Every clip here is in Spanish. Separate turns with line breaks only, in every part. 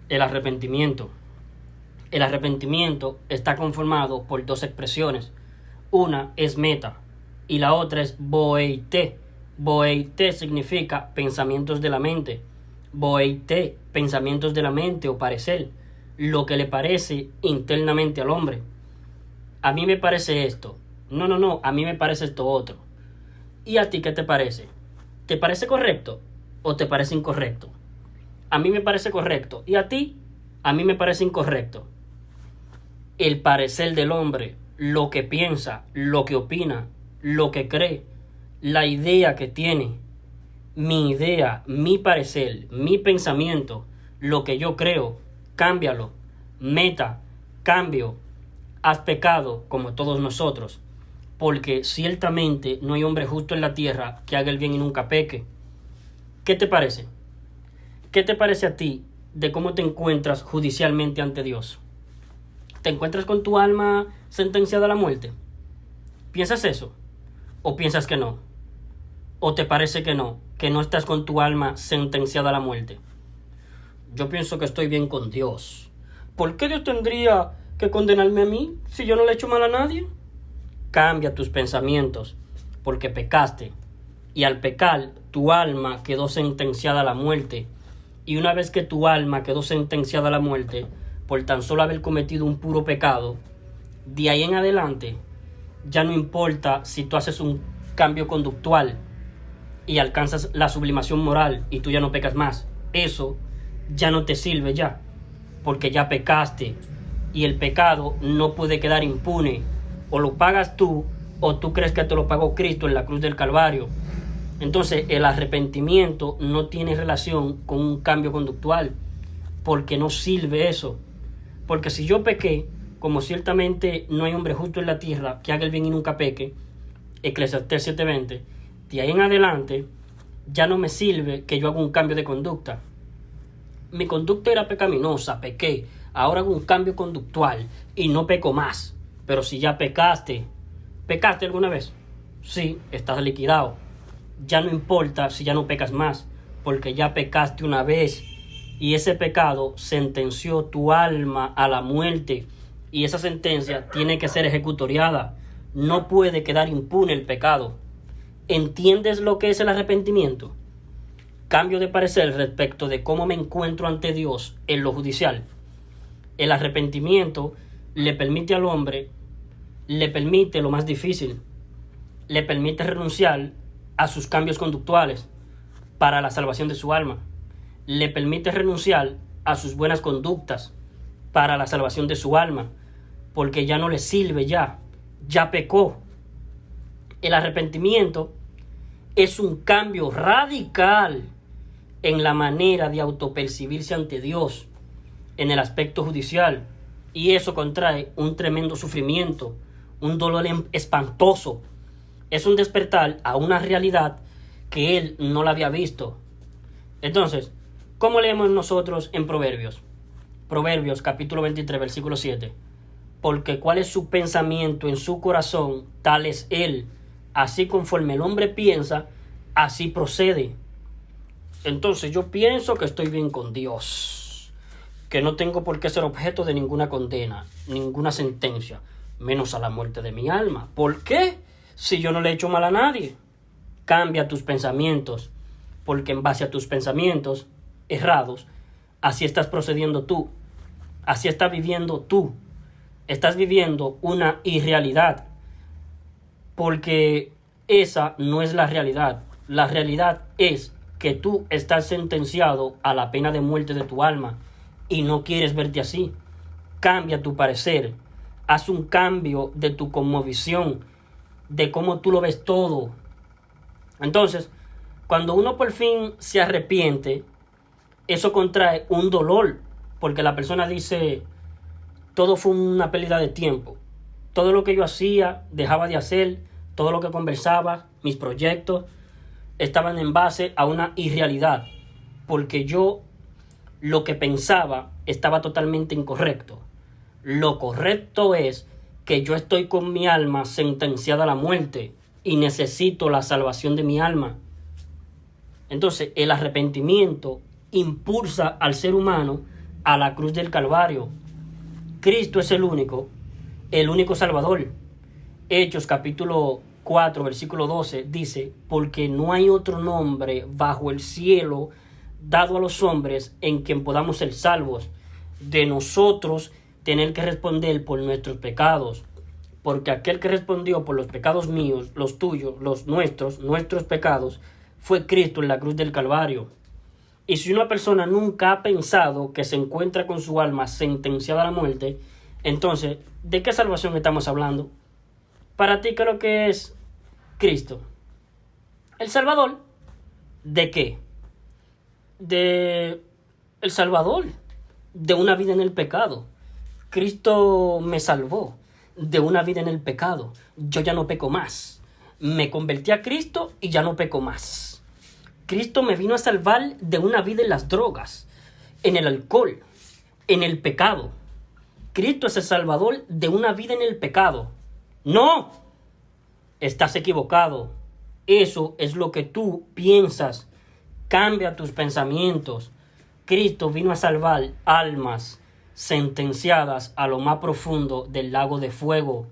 El arrepentimiento. El arrepentimiento está conformado por dos expresiones. Una es meta y la otra es boeite. Boeite significa pensamientos de la mente. Boeite, pensamientos de la mente o parecer, lo que le parece internamente al hombre. A mí me parece esto. No, a mí me parece esto otro. ¿Y a ti qué te parece? ¿Te parece correcto o te parece incorrecto? A mí me parece correcto. ¿Y a ti? A mí me parece incorrecto. El parecer del hombre, lo que piensa, lo que opina, lo que cree, la idea que tiene, mi idea, mi parecer, mi pensamiento, lo que yo creo, cámbialo. Meta, cambio. Has pecado como todos nosotros, porque ciertamente no hay hombre justo en la tierra que haga el bien y nunca peque. ¿Qué te parece? ¿Qué te parece a ti de cómo te encuentras judicialmente ante Dios? ¿Te encuentras con tu alma sentenciada a la muerte? ¿Piensas eso? ¿O piensas que no? ¿O te parece que no estás con tu alma sentenciada a la muerte? Yo pienso que estoy bien con Dios. ¿Por qué Dios tendría que condenarme a mí si yo no le he hecho mal a nadie? Cambia tus pensamientos, porque pecaste. Y al pecar, tu alma quedó sentenciada a la muerte. Y una vez que tu alma quedó sentenciada a la muerte, por tan solo haber cometido un puro pecado, de ahí en adelante, ya no importa si tú haces un cambio conductual y alcanzas la sublimación moral y tú ya no pecas más. Eso ya no te sirve ya, porque ya pecaste y el pecado no puede quedar impune. O lo pagas tú o tú crees que te lo pagó Cristo en la cruz del Calvario. Entonces el arrepentimiento no tiene relación con un cambio conductual, porque no sirve eso. Porque si yo pequé, como ciertamente no hay hombre justo en la tierra que haga el bien y nunca peque, Eclesiastés 7:20, de ahí en adelante ya no me sirve que yo haga un cambio de conducta. Mi conducta era pecaminosa, pequé, ahora hago un cambio conductual y no peco más. Pero si ya pecaste, ¿pecaste alguna vez? Sí, estás liquidado. Ya no importa si ya no pecas más, porque ya pecaste una vez y ese pecado sentenció tu alma a la muerte y esa sentencia tiene que ser ejecutoriada. No puede quedar impune el pecado. ¿Entiendes lo que es el arrepentimiento? Cambio de parecer respecto de cómo me encuentro ante Dios en lo judicial. El arrepentimiento le permite al hombre, le permite lo más difícil, le permite renunciar a sus cambios conductuales para la salvación de su alma. Le permite renunciar a sus buenas conductas para la salvación de su alma, porque ya no le sirve ya pecó. El arrepentimiento es un cambio radical en la manera de autopercibirse ante Dios en el aspecto judicial, y eso contrae un tremendo sufrimiento, un dolor espantoso. Es un despertar a una realidad que él no la había visto. Entonces, ¿cómo leemos nosotros en Proverbios? Proverbios capítulo 23, versículo 7. Porque cuál es su pensamiento en su corazón, tal es él. Así conforme el hombre piensa, así procede. Entonces yo pienso que estoy bien con Dios, que no tengo por qué ser objeto de ninguna condena, ninguna sentencia, menos a la muerte de mi alma. ¿Por qué? Si yo no le he hecho mal a nadie. Cambia tus pensamientos, porque en base a tus pensamientos errados, así estás procediendo tú, así estás viviendo tú. Estás viviendo una irrealidad, porque esa no es la realidad. La realidad es que tú estás sentenciado a la pena de muerte de tu alma y no quieres verte así. Cambia tu parecer, haz un cambio de tu cosmovisión, de cómo tú lo ves todo. Entonces, cuando uno por fin se arrepiente, eso contrae un dolor, porque la persona dice: todo fue una pérdida de tiempo. Todo lo que yo hacía, dejaba de hacer, todo lo que conversaba, mis proyectos, estaban en base a una irrealidad, porque yo lo que pensaba estaba totalmente incorrecto. Lo correcto es que yo estoy con mi alma sentenciada a la muerte y necesito la salvación de mi alma. Entonces, el arrepentimiento impulsa al ser humano a la cruz del Calvario. Cristo es el único Salvador. Hechos capítulo 4, versículo 12 dice, porque no hay otro nombre bajo el cielo dado a los hombres en quien podamos ser salvos, de nosotros tener que responder por nuestros pecados, porque aquel que respondió por los pecados míos, los tuyos, los nuestros pecados, fue Cristo en la cruz del Calvario. Y si una persona nunca ha pensado que se encuentra con su alma sentenciada a la muerte, entonces, ¿de qué salvación estamos hablando? Para ti, ¿qué es lo que es Cristo? ¿El Salvador? ¿De qué? De el Salvador, de una vida en el pecado. Cristo me salvó de una vida en el pecado. Yo ya no peco más. Me convertí a Cristo y ya no peco más. Cristo me vino a salvar de una vida en las drogas, en el alcohol, en el pecado. Cristo es el Salvador de una vida en el pecado. ¡No! Estás equivocado. Eso es lo que tú piensas. Cambia tus pensamientos. Cristo vino a salvar almas sentenciadas a lo más profundo del lago de fuego,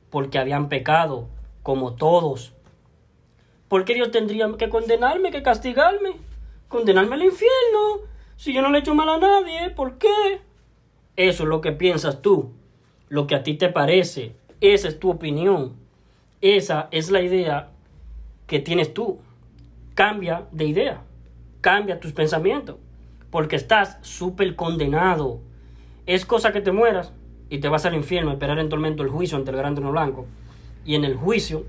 porque habían pecado, como todos. ¿Por qué Dios tendría que condenarme, que castigarme? ¿Condenarme al infierno? Si yo no le he hecho mal a nadie, ¿por qué? Eso es lo que piensas tú, lo que a ti te parece. Esa es tu opinión. Esa es la idea que tienes tú. Cambia de idea. Cambia tus pensamientos. Porque estás súper condenado. Es cosa que te mueras y te vas al infierno a esperar en tormento el juicio ante el gran trono blanco. Y en el juicio,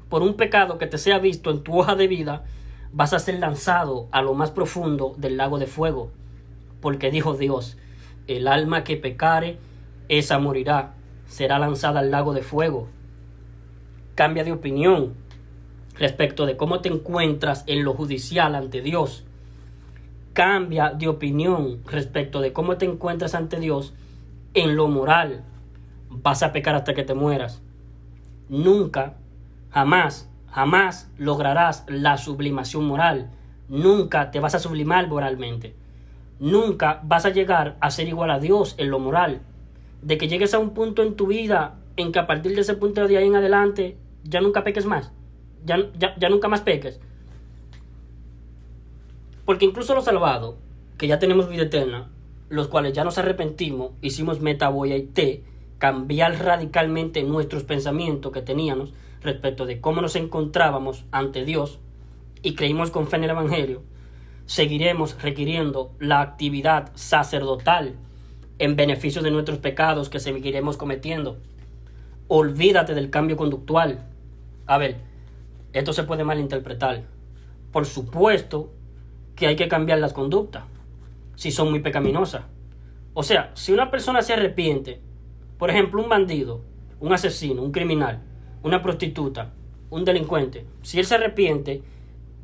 por un pecado que te sea visto en tu hoja de vida, vas a ser lanzado a lo más profundo del lago de fuego. Porque dijo Dios, el alma que pecare, esa morirá. Será lanzada al lago de fuego. Cambia de opinión respecto de cómo te encuentras en lo judicial ante Dios. Cambia de opinión respecto de cómo te encuentras ante Dios en lo moral. Vas a pecar hasta que te mueras. Nunca, jamás lograrás la sublimación moral. Nunca te vas a sublimar moralmente. Nunca vas a llegar a ser igual a Dios en lo moral. De que llegues a un punto en tu vida en que a partir de ese punto de ahí en adelante ya nunca peques más. Ya nunca más peques. Porque incluso los salvados, que ya tenemos vida eterna, los cuales ya nos arrepentimos, hicimos metaboiaité, cambiar radicalmente nuestros pensamientos que teníamos respecto de cómo nos encontrábamos ante Dios y creímos con fe en el Evangelio, seguiremos requiriendo la actividad sacerdotal en beneficio de nuestros pecados que seguiremos cometiendo. Olvídate del cambio conductual. A ver, esto se puede malinterpretar. Por supuesto que hay que cambiar las conductas si son muy pecaminosas. O sea, si una persona se arrepiente, por ejemplo, un bandido, un asesino, un criminal, una prostituta, un delincuente, si él se arrepiente,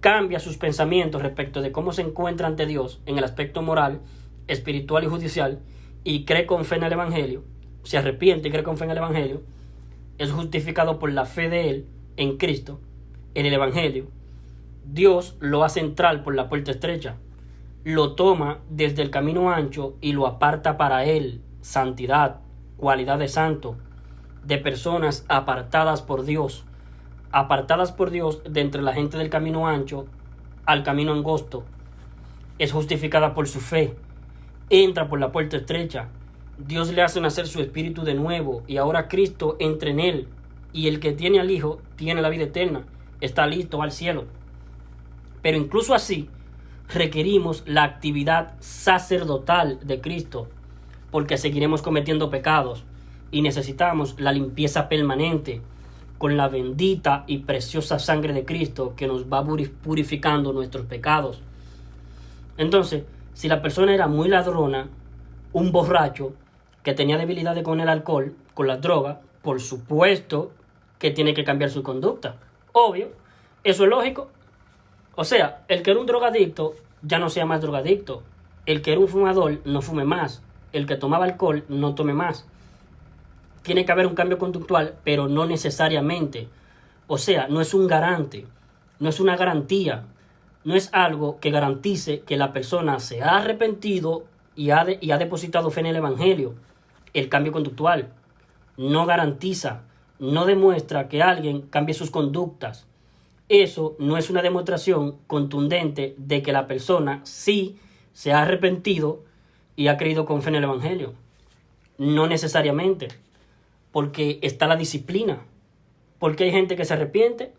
cambia sus pensamientos respecto de cómo se encuentra ante Dios en el aspecto moral, espiritual y judicial, y cree con fe en el Evangelio, se arrepiente y cree con fe en el Evangelio, es justificado por la fe de él en Cristo, en el Evangelio. Dios lo hace entrar por la puerta estrecha, lo toma desde el camino ancho y lo aparta para él. Santidad, cualidad de santo, de personas apartadas por Dios de entre la gente del camino ancho al camino angosto. Es justificada por su fe, entra por la puerta estrecha. Dios le hace nacer su espíritu de nuevo y ahora Cristo entra en él, y el que tiene al Hijo tiene la vida eterna, está listo al cielo. Pero incluso así requerimos la actividad sacerdotal de Cristo, porque seguiremos cometiendo pecados y necesitamos la limpieza permanente con la bendita y preciosa sangre de Cristo que nos va purificando nuestros pecados. Entonces, si la persona era muy ladrona, un borracho que tenía debilidades con el alcohol, con las drogas, por supuesto que tiene que cambiar su conducta. Obvio, eso es lógico. O sea, el que era un drogadicto ya no sea más drogadicto. El que era un fumador no fume más. El que tomaba alcohol no tome más. Tiene que haber un cambio conductual, pero no necesariamente. O sea, no es un garante, no es una garantía, no es algo que garantice que la persona se ha arrepentido y ha depositado fe en el Evangelio, el cambio conductual no garantiza, no demuestra que alguien cambie sus conductas. Eso no es una demostración contundente de que la persona sí se ha arrepentido y ha creído con fe en el Evangelio. No necesariamente, porque está la disciplina. Porque hay gente que se arrepiente,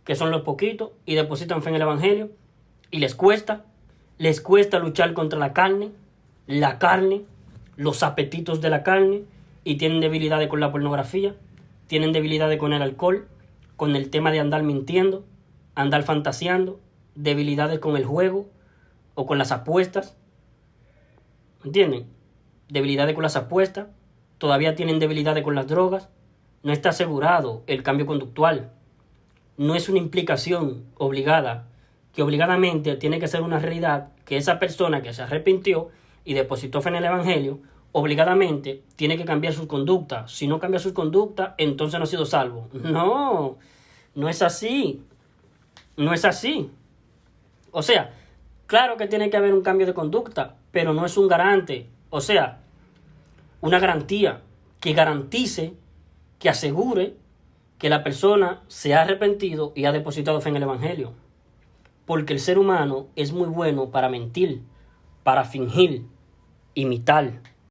que son los poquitos, y depositan fe en el Evangelio, y les cuesta luchar contra la carne, los apetitos de la carne, y tienen debilidades con la pornografía, tienen debilidades con el alcohol, con el tema de andar mintiendo, andar fantaseando, debilidades con el juego o con las apuestas. ¿Entienden? Debilidades con las apuestas, todavía tienen debilidades con las drogas. No está asegurado el cambio conductual. No es una implicación obligada, que obligadamente tiene que ser una realidad que esa persona que se arrepintió y depositó fe en el Evangelio, obligadamente tiene que cambiar sus conductas. Si no cambia sus conductas, entonces no ha sido salvo. No, no es así. No es así. O sea, claro que tiene que haber un cambio de conducta, pero no es un garante. O sea, una garantía que garantice, que asegure que la persona se ha arrepentido y ha depositado fe en el Evangelio. Porque el ser humano es muy bueno para mentir, para fingir, imitar.